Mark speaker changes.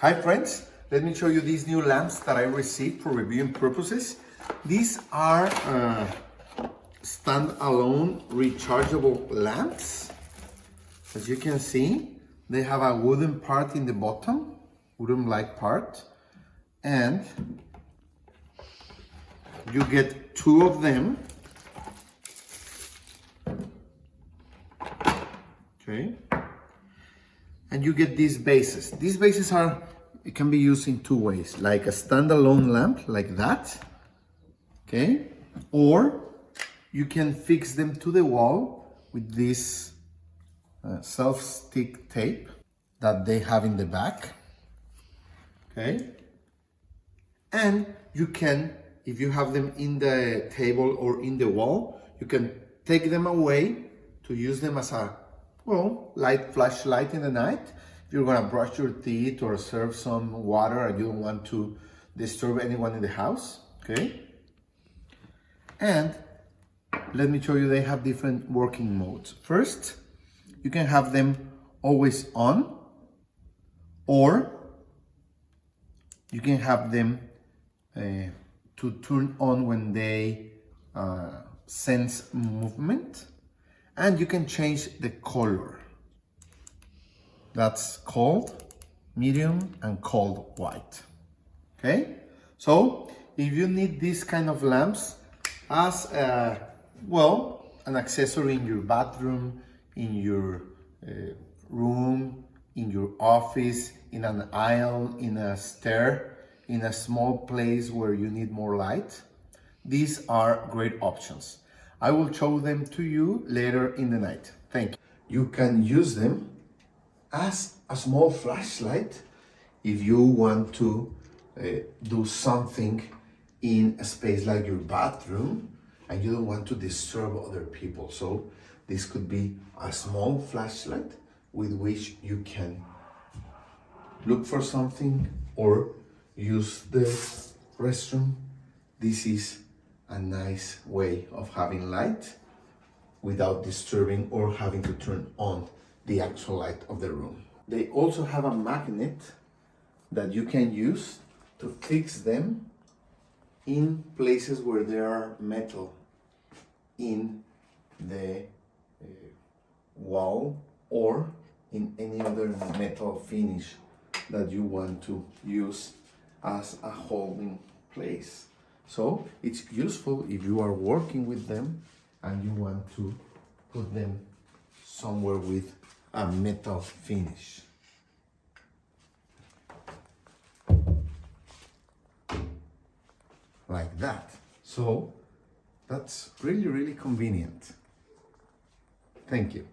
Speaker 1: Hi friends, let me show you these new lamps that I received for reviewing purposes. These are stand-alone rechargeable lamps. As you can see, they have a wooden part in the bottom, wooden-like part, and you get two of them. Okay. And you get these bases. These bases it can be used in two ways, like a standalone lamp, like that, okay? Or you can fix them to the wall with this self-stick tape that they have in the back, okay? And you can, if you have them in the table or in the wall, you can take them away to use them as a flashlight in the night. If you're gonna brush your teeth or serve some water and you don't want to disturb anyone in the house, okay? And let me show you, they have different working modes. First, you can have them always on, or you can have them to turn on when they sense movement. And you can change the color. That's cold, medium, and cold white. Okay? So, if you need these kind of lamps as an accessory in your bathroom, in your room, in your office, in an aisle, in a stair, in a small place where you need more light, these are great options. I will show them to you later in the night. Thank you. You can use them as a small flashlight if you want to do something in a space like your bathroom and you don't want to disturb other people. So this could be a small flashlight with which you can look for something or use the restroom. This is a nice way of having light without disturbing or having to turn on the actual light of the room. They also have a magnet that you can use to fix them in places where there are metal in the wall or in any other metal finish that you want to use as a holding place. So it's useful if you are working with them and you want to put them somewhere with a metal finish. Like that. So that's really, really convenient. Thank you.